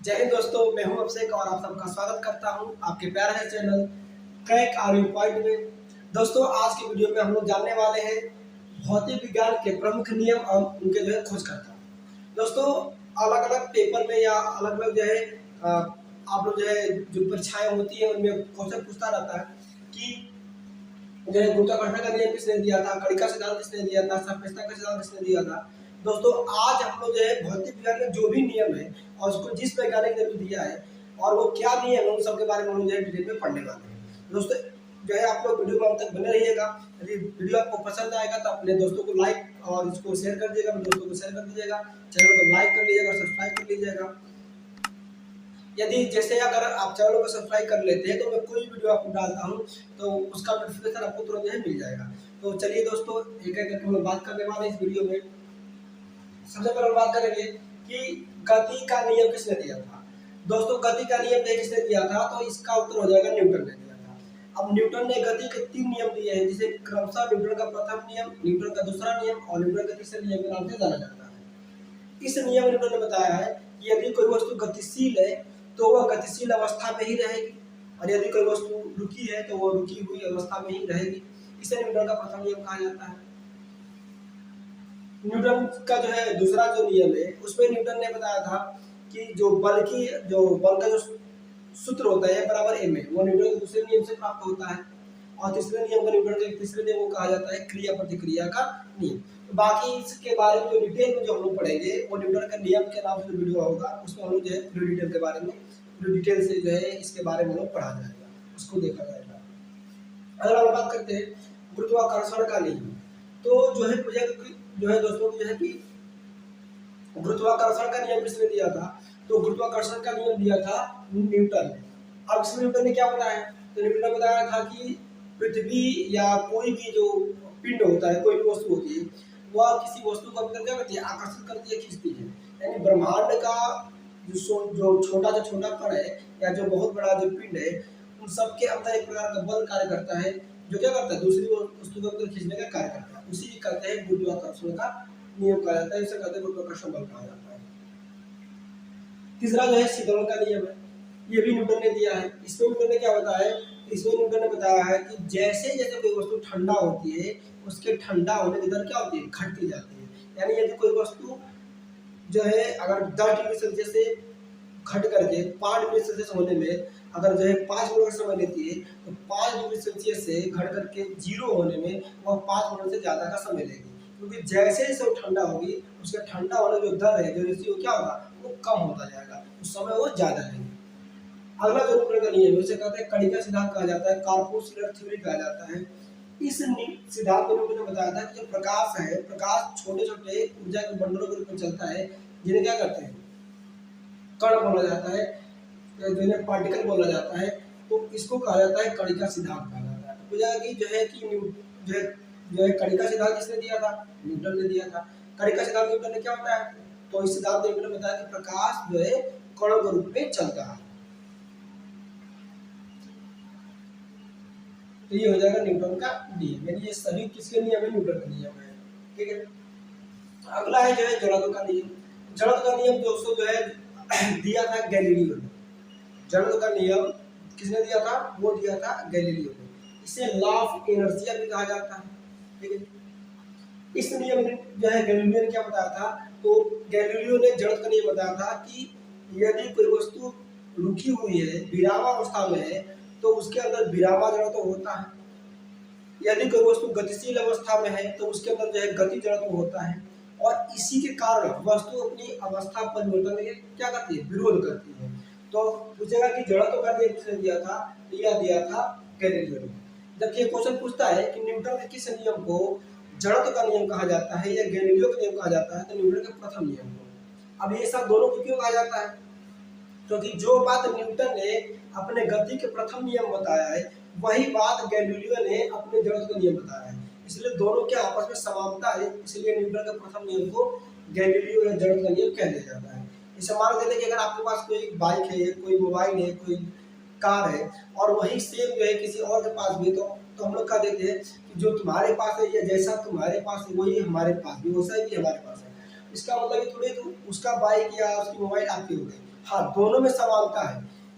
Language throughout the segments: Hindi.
जय हिंद दोस्तों, मैं हूं अभिषेक और आप सबका स्वागत करता हूं आपके प्यारे से चैनल क्रैक आर्मी पॉइंट में। दोस्तों, आज के वीडियो में हम लोग जानने वाले हैं भौतिक विज्ञान के प्रमुख नियम और उनके जो है खोजकर्ता। दोस्तों, अलग अलग पेपर में या अलग अलग जो है आप लोग जो है जो परीक्षाएं होती है उनमें क्वेश्चन पूछता रहता है कि जो है गुरुत्वाकर्षण का नियम किसने दिया था, कणिका का सिद्धांत किसने दिया था, सापेक्षता का सिद्धांत किसने दिया था। दोस्तों, आज हम लोग जो है भौतिक विज्ञान में जो भी नियम है और उसको जिस वैज्ञानिक ने भी दिया है और वो क्या नियम है उन सब के बारे में हम लोग जो है डिटेल में पढ़ने वाले हैं। दोस्तों, जो है आप लोग वीडियो में अब तक बने रहिएगा। यदि वीडियो आपको पसंद आएगा तो अपने दोस्तों को लाइक और इसको शेयर कर दीजिएगा, अपने दोस्तों को शेयर कर दीजिएगा, चैनल को लाइक कर लीजिएगा, सब्सक्राइब कर लीजिएगा। यदि जैसे अगर आप चैनल को सब्सक्राइब कर लेते हैं तो मैं कोई वीडियो आपको डालता हूँ तो उसका नोटिफिकेशन आपको तुरंत जो है मिल जाएगा। तो चलिए दोस्तों, एक एक करके हम लोग बात करने वाले हैं इस वीडियो में। सबसे पहले हम बात करेंगे कि गति का नियम किसने दिया था। दोस्तों, गति का नियम किसने दिया था तो इसका उत्तर हो जाएगा न्यूटन ने दिया था। अब न्यूटन ने गति के 3 नियम दिए हैं, जिसे क्रमशः न्यूटन का प्रथम नियम, न्यूटन का दूसरा नियम और न्यूटन का तीसरा नियम के नाम से जाना जाता है। इस नियम में न्यूटन ने बताया है कि यदि कोई वस्तु गतिशील है तो वह गतिशील अवस्था में ही रहेगी और यदि कोई वस्तु रुकी है तो वह रुकी हुई अवस्था में ही रहेगी। इसे न्यूटन का प्रथम नियम कहा जाता है। न्यूटन का जो है दूसरा जो नियम है उसमें न्यूटन ने बताया था कि जो बल का जो सूत्र होता है बराबर m है, वो न्यूटन के दूसरे नियम से प्राप्त होता है। और तीसरे नियम को न्यूटन के तीसरे नियम को कहा जाता है क्रिया प्रतिक्रिया का नियम। तो बाकी इसके बारे में जो डिटेल में जो हम लोग पढ़ेंगे वो न्यूटन के नियम के नाम से जो वीडियो होगा उसमें हम लोग जो है पूरी डिटेल के बारे में पूरी डिटेल से जो है इसके बारे में लोग पढ़ा जाएगा, उसको देखा जाएगा। अगर हम बात करते हैं गुरुत्वाकर्षण का नियम, तो जो है दोस्तों जो है कि गुरुत्वाकर्षण का नियम किसने दिया था तो गुरुत्वाकर्षण का नियम दिया था न्यूटन ने। अब इसमें न्यूटन ने क्या बताया तो न्यूटन ने बताया था कि पृथ्वी या कोई भी जो पिंड होता है, कोई भी वस्तु होती है, वह किसी वस्तु को अंदर क्या करती है, आकर्षित करती है, खींचती है। यानी ब्रह्मांड का जो छोटा से छोटा कण है या जो बहुत बड़ा जो पिंड है, उन सबके अंदर एक प्रकार का बल कार्य करता है जो क्या करता है, दूसरी वस्तु को अंदर खींचने का कार्य करता है। उसी को कहते हैं गुरुत्वाकर्षण का नियम कहा जाता है, इसे कहते हैं गुरुत्वाकर्षण बल कहा जाता है। तीसरा जो है शीतलन का नियम है, ये भी न्यूटन ने दिया है। इसमें न्यूटन ने क्या बताया है, इसमें न्यूटन ने बताया है कि जैसे जैसे कोई वस्तु ठंडा होती है उसके ठंडा होने की दर क्या होती है, घटती जाती है। यानी यदि कोई वस्तु जो है अगर 10 डिग्री सेल्सियस से घट करके 5 डिग्री सेल्सियस होने में अगर जो है 5 मिनट का समय लेती है तो 5 डिग्री सेल्सियस से घट करके 0 होने में वह 5 मिनट से ज़्यादा का समय लेगी, क्योंकि जैसे जैसे वो ठंडा होगी उसका ठंडा होने जो दर है, जो रेशियो क्या होगा, वो कम होता जाएगा, उस समय वो ज़्यादा लेगी। अगला जो न्यूटन का नियम है उसे कहते हैं कणिका सिद्धांत कहा जाता है, कॉर्पूस्कुलर थ्योरी कहा जाता है। इस सिद्धांत में न्यूटन ने बताया था कि जो प्रकाश है, प्रकाश छोटे छोटे ऊर्जा के बंडलों के रूप में चलता है, जिन्हें क्या करते हैं, कण बोला जाता है, जिन्हें पार्टिकल बोला जाता है। तो इसको कहा जाता है कणिका सिद्धांत कहा जाता है। तो जो है कणिका सिद्धांत किसने दिया था, न्यूटन ने दिया था। कणिका सिद्धांत न्यूटन ने क्या बताया, तो इस सिद्धांत में न्यूटन ने बताया कि प्रकाश जो है कणों के रूप में चलता है। तो ये हो जाएगा न्यूटन का नियम, यानी ये सभी किसके नियम है, न्यूटन का नियम है। ठीक है। अगला है जो है जड़त्व का नियम। जड़त्व का नियम दोस्तों जो है दिया था गैलीलियो ने। जड़त्व का नियम किसने दिया था, वो दिया था गैलीलियो ने। इसे लॉ ऑफ इनर्शिया भी कहा जाता है। ठीक है। इस नियम में जो है गैलीलियो ने क्या बताया था, तो गैलीलियो ने जड़त्व का नियम बताया था कि यदि कोई वस्तु रुकी हुई है, विरामावस्था में है, तो उसके अंदर विरामा जड़त्व होता है। यदि कोई वस्तु गतिशील अवस्था में है तो उसके अंदर जो है गति जड़त्व होता है, और इसी के कारण वस्तु अपनी अवस्था परिवर्तन के क्या करती है, विरोध करती है। तो पूछेगा कि जड़त्व का नियम किसने दिया था, यह दिया था गैलीलियो ने। जबकि ये क्वेश्चन पूछता है कि न्यूटन के किस नियम को जड़त्व का नियम कहा जाता है या गैलीलियो का नियम कहा जाता है, तो न्यूटन के प्रथम नियम को। अब ये सब दोनों को क्यों कहा जाता है, क्योंकि जो बात न्यूटन ने अपने गति के प्रथम नियम बताया है वही बात गैलीलियो ने अपने जड़त्व का नियम बताया है, इसलिए दोनों के आपस में समानता है, इसलिए न्यूटन के प्रथम नियम को गैलीलियो या जड़त्व का नियम कह दिया जाता है। इसे मान लेते हैं कि अगर आपके पास कोई बाइक है, कोई मोबाइल है, कोई कार है और वही सेम जो है किसी और के पास भी, तो हम लोग कह देते हैं कि जो तुम्हारे पास है या जैसा तुम्हारे पास है वही हमारे पास भी, वैसा ही हमारे पास है। इसका मतलब ये थोड़ी तो उसका बाइक या उसकी मोबाइल आपकी हो गई, हाँ, दोनों में समानता है।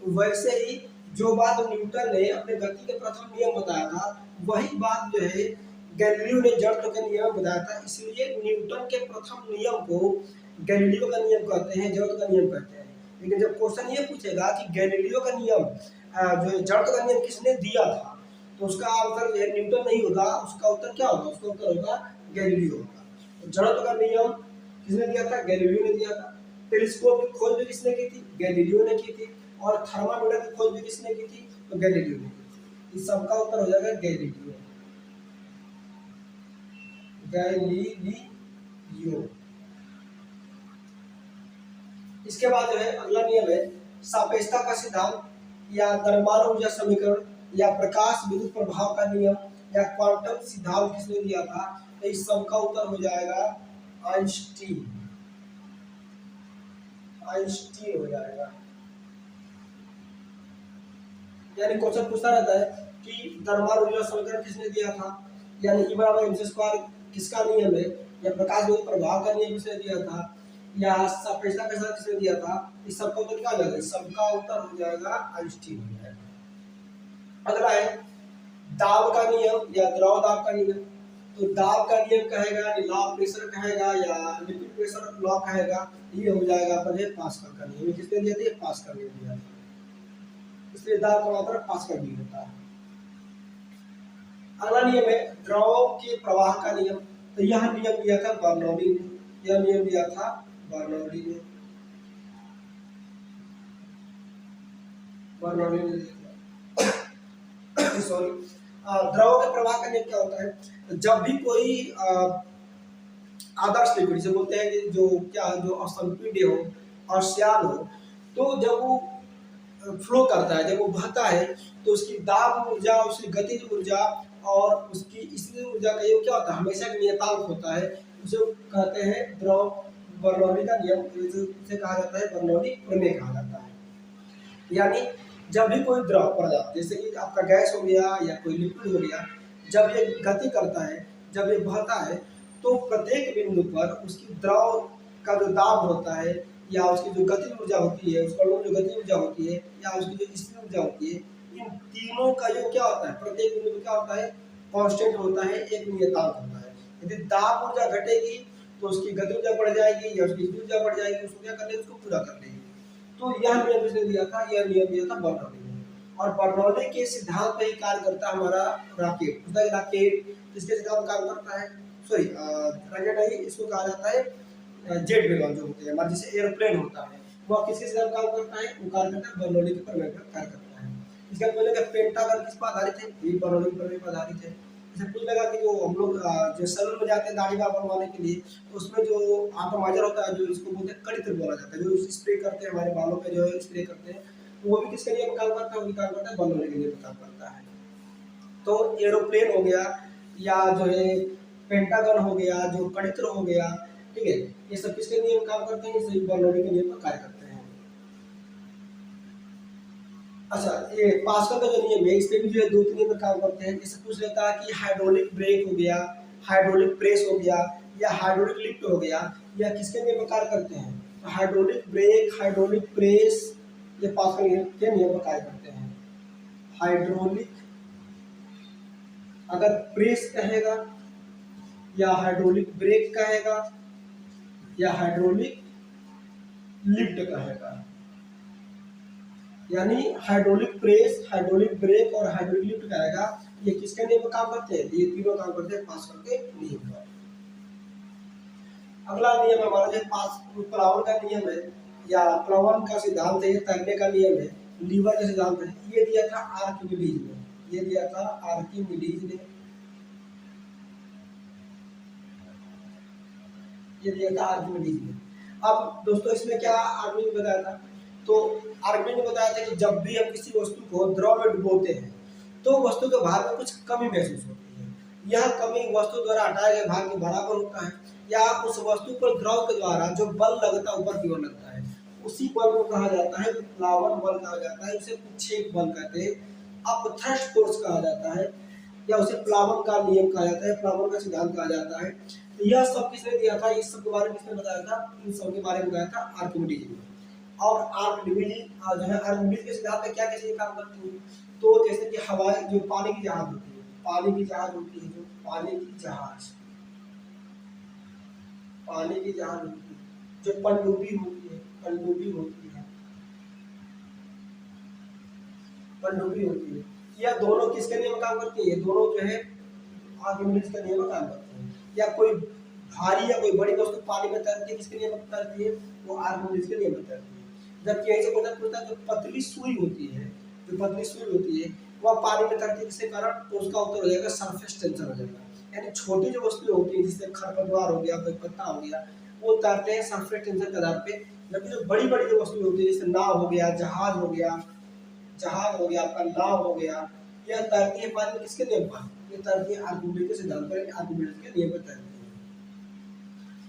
वैसे ही जो बात न्यूटन ने अपने गति के प्रथम नियम बताया था, वही बात जो है गैलीलियो ने जड़त्व का नियम बताया था। इसलिए न्यूटन के प्रथम नियम को गैलीलियो का नियम कहते हैं, जड़त्व का नियम कहते हैं। लेकिन जब क्वेश्चन ये पूछेगा कि गैलीलियो का नियम जो है जड़त्व का नियम किसने दिया था, तो उसका आंसर जो है न्यूटन नहीं होगा, उसका उत्तर क्या होगा? उसका उत्तर होगा गैलीलियो होगा। तो जड़त्व का नियम किसने दिया था? गैलीलियो ने दिया था। टेलीस्कोप की खोज भी किसने की थी? गैलीलियो ने की थी। और थर्मामीटर की खोज भी किसने की थी? तो गैलीलियो ने की थी। इस सबका उत्तर हो जाएगा गैलीलियो। गैलीलियो। इसके बाद जो है अगला नियम है सापेक्षता का सिद्धांत, या द्रव्यमान ऊर्जा समीकरण, या प्रकाश विद्युत प्रभाव का नियम, या क्वांटम सिद्धांत किसने दिया था? तो इस सब का उत्तर हो जाएगा आइंस्टीन। आइंस्टीन हो जाएगा। यानी क्वेश्चन पूछता रहता है कि द्रव्यमान ऊर्जा समीकरण किसने दिया था, यानी E बराबर mc² किसका नियम है, या प्रकाश विद्युत प्रभाव का नियम किसने दिया था, या सापेक्षता का सिद्धांत किसने दिया था? इस सबका उत्तर क्या हो जाएगा? इस सबका उत्तर हो जाएगा आइंस्टीन हो जाएगा। अगला है दाब का नियम या द्रव दाब का नियम। तो दाब का नियम कहेगा, लॉ ऑफ प्रेशर कहेगा, या लिक्विड प्रेशर लॉ कहेगा। ये हो जाएगा अपन है पास्कल का नियम। किसने दिया था? पास्कल ने दिया था। इसलिए दाब का मात्रा पास्कल भी होता है। अगला नियम है द्रव के प्रवाह का नियम। तो यह नियम दिया था बर्नौली ने। यह नियम दिया था बर्नौली ने। बर्नौली ने दिया। सॉरी, द्रव के प्रवाह का नियम क्या होता है? जब भी कोई आदर्श लिक्विड जिसे बोलते हैं कि जो क्या जो असंपीड्य हो और श्यान हो, तो जब वो फ्लो करता है, जब वो बहता है, तो उसकी दाब ऊर्जा, उसकी गतिज ऊर्जा और उसकी स्थितिज ऊर्जा का योग क्या होता है? हमेशा एक नियतांक होता है। उसे कहते हैं द्रव बर्नौली का नियम। इसे कहा जाता है बर्नौली प्रमेय कहा जाता है। यानी जब भी कोई द्रव पदार्थ, जैसे कि आपका गैस हो गया या कोई लिक्विड हो गया, जब ये गति करता है, जब ये बहता है, तो प्रत्येक बिंदु पर उसकी द्रव का जो दाब होता है, या उसकी जो गति ऊर्जा होती है, उसका जो गति ऊर्जा होती है, या उसकी जो स्थिति ऊर्जा होती है, इन तीनों का योग क्या होता है? प्रत्येक बिंदु पर क्या होता है? कांस्टेंट होता है, एक नियतांक होता है। यदि दाब ऊर्जा घटेगी तो उसकी गति ऊर्जा बढ़ जाएगी, या उसकी स्थिति ऊर्जा बढ़ जाएगी, उसको क्या कर लेगी? उसको पूरा कर लेगी। तो यह नियम किसने दिया था? यह नियम दिया था बर्नौली ने। और बर्नौली के सिद्धांत पर ही कार्य करता है हमारा रॉकेट। रॉकेट किसके सिद्धांत काम करता है? सॉरी, रॉकेट नहीं, इसको कहा जाता है जेट विमान जो होते हैं हमारे, जैसे एयरप्लेन होता है, वह किसके सिद्धांत काम करता है? वो कार्य करता है बर्नौली के प्रमेय पर कार्य करता है। इसका पहले का पेंटागन किस पर आधारित है? ये बर्नौली के प्रमेय पर आधारित है। जैसे कुछ लगा कि जो हम लोग जो सैलून में जाते हैं दाढ़ी बाल बनवाने के लिए, तो उसमें जो एटमाइजर होता है, जो इसको बोलते हैं कड़ित्र बोला जाता है, जो स्प्रे करते हैं हमारे बालों पे, जो है स्प्रे करते हैं, तो वो भी किसके लिए काम करता है? वो भी काम करता है बर्नौली के लिए काम करता है। तो एरोप्लेन हो गया, या जो है पेंटागन हो गया, जो कड़ित्र हो गया, ठीक है, ये सब किसके नियम काम करते हैं? ये सभी बर्नौली के नियम पर कार्य करते हैं। अच्छा, ये पास्कल का जो नियम है, इस पे भी जो है दो तीन नियम काम करते हैं। जैसे पूछ लेता है कि हाइड्रोलिक ब्रेक हो गया, हाइड्रोलिक प्रेस हो गया, या हाइड्रोलिक लिफ्ट हो गया, या किसके नियम पर कार्य करते हैं? तो हाइड्रोलिक ब्रेक, हाइड्रोलिक प्रेस, ये पास्कल के नियम पर कार्य करते हैं। हाइड्रोलिक अगर प्रेस कहेगा, या हाइड्रोलिक ब्रेक कहेगा, या हाइड्रोलिक लिफ्ट कहेगा, यानी हाइड्रोलिक प्रेस, हाइड्रोलिक ब्रेक और हाइड्रोलिक लिफ्ट कहेगा, ये किसके नियम पर काम करते हैं? ये तीनों काम करते हैं पास्कल के नियम पर। अगला नियम हमारा जो प्लावन का नियम है, या प्लावन का सिद्धांत है, तैरने का नियम है, लीवर का सिद्धांत है, ये दिया था आर्किमिडीज ने। ये दिया था आर्किमिडीज ने। ये दिया था आर्किमिडीज ने। अब दोस्तों इसमें क्या आर्किमिडीज ने बताया था? तो आर्किमिडीज ने बताया था कि जब भी हम किसी वस्तु को द्रव में डुबोते हैं, तो वस्तु के भार में कुछ कमी महसूस होती है। यह कमी वस्तु द्वारा हटाए गए भार के बराबर होता है, या उस वस्तु पर द्रव के द्वारा जो बल लगता है, ऊपर की ओर लगता है, उसी बल को कहा जाता है प्लावन बल कहा जाता है। उसे प्रक्षेप बल कहते हैं, अपथ्रस्ट फोर्स कहा जाता है, या उसे प्लावन का नियम कहा जाता है, प्लावन का सिद्धांत कहा जाता है। तो यह सब किसने दिया था? इस सब के बारे में किसने बताया था? इन सब के बारे में बताया था आर्किमिडीज ने। और आर्किमिडीज जो है आर्किमिडीज के सिद्धांत में क्या क्या चीजें काम करती हैं? तो जैसे कि हवाई जो पानी की जहाज होती है, पानी की जहाज होती है, जो पानी की जहाज, पानी की जहाज होती है, जो पनडुब्बी होती है, पनडुब्बी होती है, पनडुब्बी होती है, या दोनों किसके नियम काम करती है? दोनों जो है आर्किमिडीज का नियम काम करते हैं। या कोई भारी या कोई बड़ी वस्तु पानी में तैरती है, किसके नियम पर तैरती है? वो आर्किमिडीज के नियम पर तैरती है। जबकि यही से क्वेश्चन पूछता है जो पतली सुई होती है, जो पतली सुई होती है वह पानी में तैरती है किसके कारण? तो उसका उत्तर हो जाएगा सरफेस टेंशन हो जाएगा। यानी छोटी जो वस्तुएं होती है जैसे खरपतवार हो गया, कोई पत्ता हो गया, वो तैरते हैं सरफेस टेंशन के आधार पे। जबकि जो बड़ी बड़ी जो वस्तुएं होती है जैसे नाव हो गया, जहाज हो गया, जहाज हो गया, आपका नाव हो गया, यह तैरती है पानी में किसके नियम पर? ये तैरती है आर्किमिडीज के सिद्धांत पर, आर्किमिडीज के नियम पर तैरती है।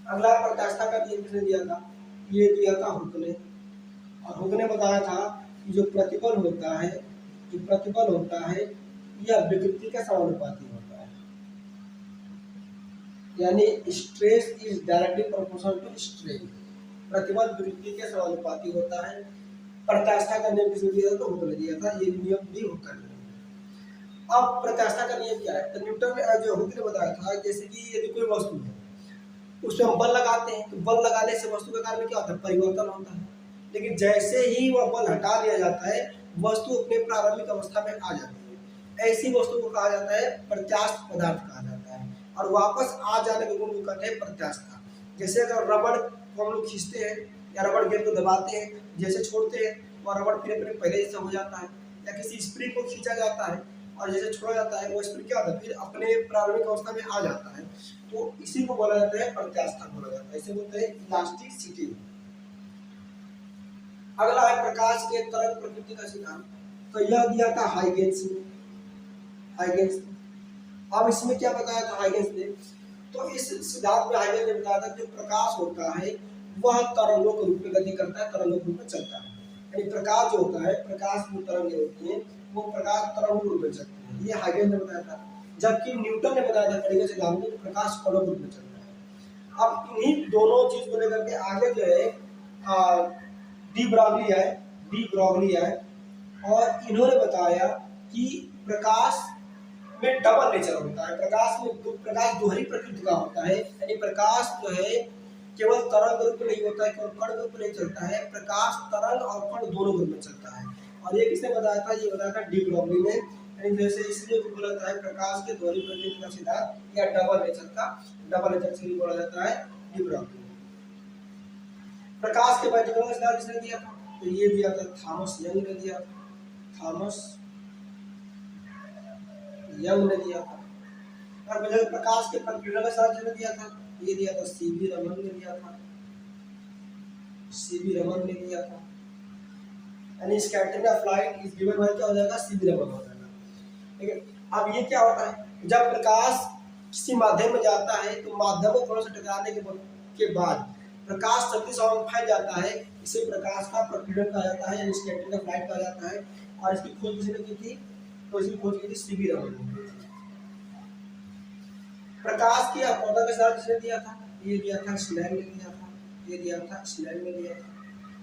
अगला प्रकाशता का नियम किसने दिया था? ये दिया था हुक ने। और हुक ने बताया था कि जो प्रतिबल होता है, जो प्रतिबल होता है यह विकृति के समानुपाती होता है। यानी stress is directly proportional to strain. प्रतिबल विकृति के समानुपाती होता है। प्रत्यास्थता का नियम किसने दिया था? तो हुक ने दिया था। ये नियम भी हुक का नियम। अब प्रत्यास्थता का नियम क्या है? तो न्यूटन ने जो हुक ने बताया था, जैसे कि यदि कोई वस्तु है उसमें हम बल लगाते हैं, तो बल लगाने से वस्तु के कारण क्या होता है? परिवर्तन होता है। लेकिन जैसे ही वह बल हटा दिया जाता है वस्तु अपने प्रारंभिक अवस्था में आ जाती है। ऐसी वस्तु को कहा जाता है प्रत्यास्थ पदार्थ कहा जाता है। और वापस आ जाने के गुण को कहते हैं प्रत्यास्थता। जैसे अगर रबड़ को हम लोग खींचते हैं या रबड़ गेंद को दबाते हैं, जैसे छोड़ते हैं वह रबड़ फिर अपने पहले जैसा हो जाता है। या किसी स्प्रिंग को खींचा जाता है और जैसे छोड़ा जाता है वो स्प्रिंग क्या होता है? फिर अपने प्रारंभिक अवस्था में आ जाता है। तो इसी को बोला जाता है प्रत्यास्थता बोला जाता है। इसे बोलते हैं इलास्टिसिटी। अगला है प्रकाश के तरंग प्रकृति का सिद्धांत। तो यह दिया था हाइगेंस ने, हाइगेंस ने। अब इसमें क्या बताया था हाइगेंस ने? तो इस सिद्धांत में हाइगेंस ने बताया था कि प्रकाश होता है वह तरंगों के रूप में गति करता है, तरंगों के रूप में चलता है। यानी प्रकाश जो होता है, प्रकाश जो तरंगें होती हैं वो प्रकाश तरंगों के रूप में चलती है। ये हाइगेंस ने बताया था। जबकि न्यूटन ने बताया था कणिका सिद्धांत में प्रकाश कणों के रूप में चलता है। अब इन्हीं दोनों चीज को लेकर के आगे जो है डी ब्रॉगली है, डी ब्रॉगली है, और इन्होंने बताया कि प्रकाश में डबल नेचर होता है। प्रकाश में प्रकाश दोहरी प्रकृति का होता है। यानी प्रकाश जो है केवल तरंग रूप में नहीं होता है, केवल कण रूप में नहीं चलता है। प्रकाश तरंग और कण दोनों रूप में चलता है। और ये किसने बताया था? ये बताया था डी ब्रॉगली ने। जैसे इसलिए बोला जाता है प्रकाश के दोहरी प्रकृति का सिद्धांत या डबल नेचर का, डबल नेचर से बोला जाता है डी ब्रॉगली। प्रकाश के वर्गीकरण का सिद्धांत किसने दिया था? तो ये दिया था थॉमस यंग ने दिया था, थॉमस यंग ने दिया था। और प्रकाश के प्रकीर्णन का सिद्धांत किसने दिया था? ये दिया था सीवी रमन ने दिया था, सीवी रमन ने दिया था। यानी scattering of light is given by क्या हो जाएगा? सीवी रमन हो जाएगा। ठीक है। अब ये क्या होता है? जब प्रकाश किसी माध्यम में जाता है तो माध्यम को थोड़ा सा टकराने के बाद प्रकाश शक्ति से फैल जाता है। इसे प्रकाश का प्रकीर्णन कहा जाता है, यानी स्कैटरिंग ऑफ लाइट कहा जाता है। और इसकी खोज किसने की थी? तो इसकी खोज की थी सीवी रमन ने। प्रकाश की अपवर्तन के साथ किसने दिया था? ये दिया था स्नेल ने दिया था, ये दिया था स्नेल ने दिया था।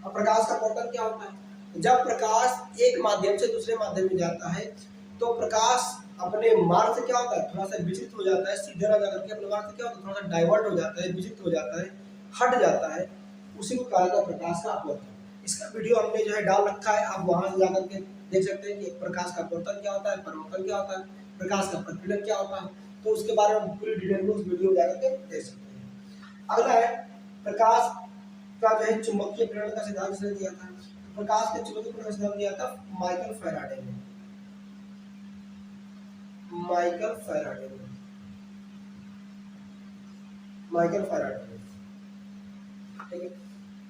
अब प्रकाश का अपवर्तन क्या होता है? जब प्रकाश एक माध्यम से दूसरे माध्यम में जाता है तो प्रकाश अपने मार्ग से क्या होता है? थोड़ा सा विचलित हो जाता है। सीधे ना जाकर के अपने मार्ग से क्या होता है? थोड़ा सा डाइवर्ट हो जाता है, विचलित हो जाता है, हट जाता है। उसी को कहा जाता है प्रकाश का अपवर्तन। इसका वीडियो हमने जो है डाल रखा है, आप वहां से जाकर के देख सकते हैं कि प्रकाश का अपवर्तन क्या होता है, परावर्तन क्या होता है, प्रकाश का प्रकीर्णन क्या होता है। तो उसके बारे में पूरी डिटेल में उस वीडियो में जाकर के देख सकते हैं। अगला है प्रकाश का जो है चुंबकीय प्रेरण का सिद्धांत किसने दिया था? प्रकाश के चुंबकीय प्रेरण का सिद्धांत दिया था माइकल फैराडे ने, माइकल फैराडे ने, माइकल फैराडे ने। ठीक है।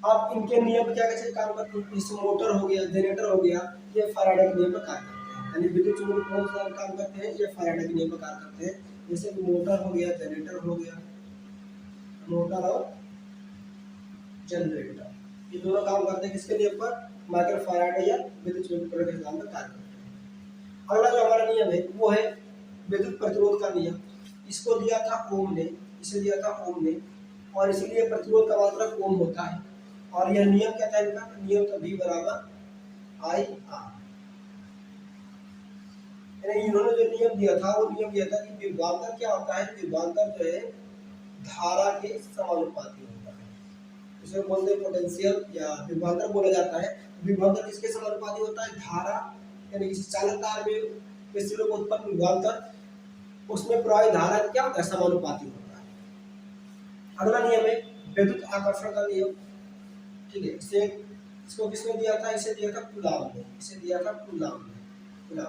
अब इनके नियम क्या कैसे काम करते हैं? जैसे मोटर हो गया, जनरेटर हो गया, ये फैराडे के नियम पर कार्य करते हैं। यानी विद्युत चुंबकीय प्रेरण से काम करते हैं, ये फैराडे के नियम पर कार्य करते हैं। जैसे कि मोटर हो गया, जनरेटर हो गया, मोटर और जनरेटर, ये दोनों काम करते हैं किसके नियम पर? माइकल फैराडे या विद्युत चुंबकीय प्रेरण के सिद्धांत पर कार्य करते हैं। अगला जो हमारा नियम है वो है विद्युत प्रतिरोध का नियम। इसको दिया था ओम ने, इसे दिया था ओम ने, और इसलिए प्रतिरोध का मात्रक ओम होता है। और यह नियम क्या था इनका? नियम था V बराबर आई आर। इन्होंने जो नियम दिया था वो नियम दिया था कि विभवांतर क्या होता है? विभवांतर जो है धारा के समानुपाती होता है। इसे बोलते हैं पोटेंशियल या विभवांतर बोला जाता है। विभवांतर किसके समानुपाती होता है? धारा, यानी किसी चालक तार में किसी में उत्पन्न विभवांतर उसमें प्रवाहित धारा क्या होता है? समानुपाती होता है। अगला नियम है विद्युत आकर्षण का नियम। ठीक है, इसे इसको किसने दिया था? इसे दिया था कूलॉम ने। इसे दिया था कूलॉम ने।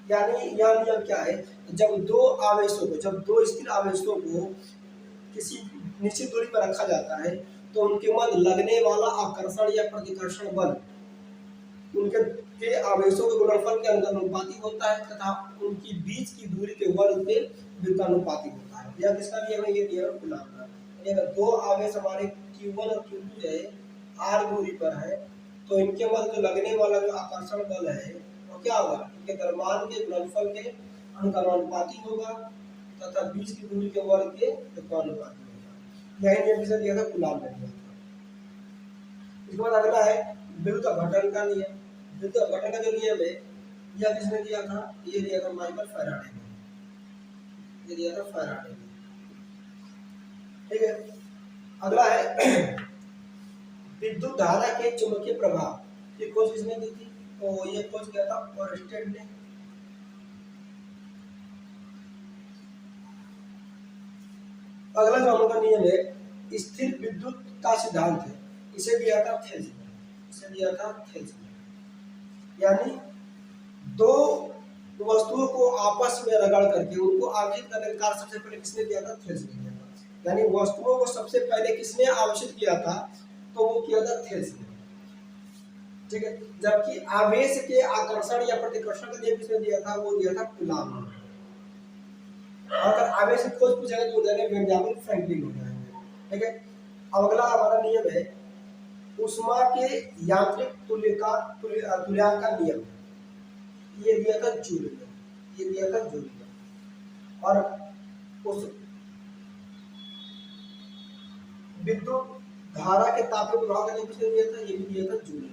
यानी यह नियम क्या है? जब दो स्थिर आवेशों को किसी निश्चित दूरी पर रखा जाता है तो उनके मध्य लगने वाला आकर्षण या प्रतिकर्षण बल उनके के आवेशों के गुणनफल के अनुपाती होता है तथा उनकी बीच की दूरी के वर्ग के व्युत्क्रमानुपाती होता है। यह किसका नियम है? ये नियम कूलॉम का। अगर दो आवेश हमारे Q1 और Q2 जो है r दूरी पर है तो इनके मध्य जो लगने वाला जो आकर्षण बल है वो क्या होगा? इनके द्रव्यमान के गुणनफल के अनुक्रमानुपाती होगा तथा बीच की दूरी के वर्ग के व्युत्क्रमानुपाती होगा। यही नियम जिसे दिया था कूलॉम ने दिया था। इसके बाद अगला है विद्युत अपघटन का नियम। विद्युत अपघटन का जो नियम है यह किसने दिया था? ये दिया था माइकल फैराडे ने। ये दिया था फैराडे ने। ठीक है, अगला है विद्युत धारा के चुंबकीय प्रभाव। ये खोज किसने की थी? तो ये खोज किया था ओरस्टेड ने। अगला जो हम लोग का नियम है स्थिर विद्युत का सिद्धांत है। इसे दिया था थेल्स ने। इसे दिया था थेल्स ने। यानी दो वस्तुओं को आपस में रगड़ करके उनको आवेशित करने का सबसे पहले किसने दिया था? थेल्स ने दिया था। यानी वस्तुओं को सबसे पहले किसने आवेशित किया था? तो वो किया था थेल्स ने। ठीक है, जबकि आवेश के आकर्षण या प्रतिकर्षण का नियम किसने दिया था? वो दिया था कूलॉम ने। अगर आवेश की खोज पूछेगा तो उधर बेंजामिन फ्रैंकलिन हो जाएंगे। ठीक है, अब अगला हमारा नियम है ऊष्मा के यांत्रिक तुल्यांक का नियम। ये दिया था जूल ने। ये दिया था जूल ने। और उस विद्युत धारा के तापीय प्रभाव का नियम किसने दिया था? ये भी दिया था जूल ने।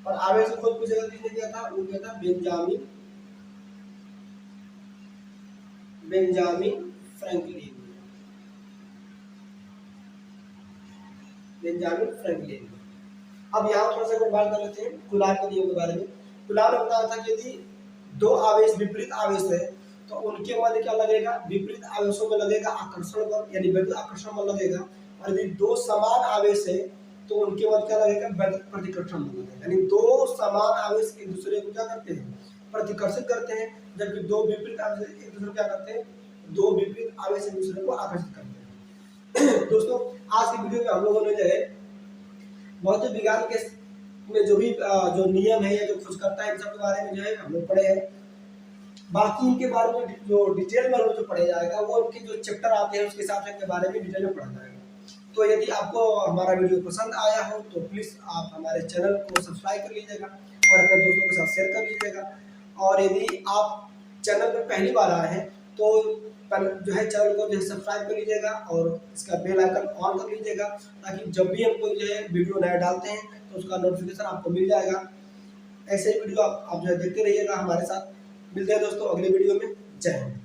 और आवेश की खोज पूछेगा किसने दिया था? वो दिया था बेंजामिन फ्रैंकलिन। Benjamin Franklin. अब यहाँ थोड़ा सा बात कर लेते हैं कूलॉम के नियम के बारे में। कूलॉम ने बताया था कि यदि दो आवेश विपरीत आवेश है तो उनके मध्य क्या लगेगा? विपरीत आवेशों में लगेगा आकर्षण बल, यानी विद्युत आकर्षण बल लगेगा। और यदि दो समान आवेश है तो उनके मध्य क्या लगेगा? विद्युत प्रतिकर्षण बल लगेगा। यानी दो समान आवेश एक दूसरे को क्या करते हैं? प्रतिकर्षित करते हैं, जबकि दो विपरीत आवेश एक दूसरे को क्या करते हैं? दो विपरीत आवेश एक दूसरे को आकर्षित करते हैं। दोस्तों, आज की वीडियो में हम लोगों ने जो है भौतिक विज्ञान के में जो भी जो नियम है या जो खोज करता है इन सब के बारे में जो है हम लोग पढ़े हैं। बाकी इनके बारे में जो डिटेल में जो पढ़े जाएगा वो उनके जो चैप्टर आते हैं उसके हिसाब से इनके बारे में डिटेल में पढ़ा जाएगा। तो यदि आपको हमारा वीडियो पसंद आया हो तो प्लीज़ आप हमारे चैनल को सब्सक्राइब कर लीजिएगा और अपने दोस्तों के साथ शेयर कर लीजिएगा। और यदि आप चैनल पर पहली बार आए हैं तो जो है चैनल को जो है सब्सक्राइब कर लीजिएगा और इसका बेल आइकन ऑन कर लीजिएगा ताकि जब भी हम कोई जो है वीडियो नया डालते हैं तो उसका नोटिफिकेशन आपको मिल जाएगा। ऐसे ही वीडियो आप जो है देखते रहिएगा हमारे साथ। मिलते हैं दोस्तों अगले वीडियो में। जय हिंद।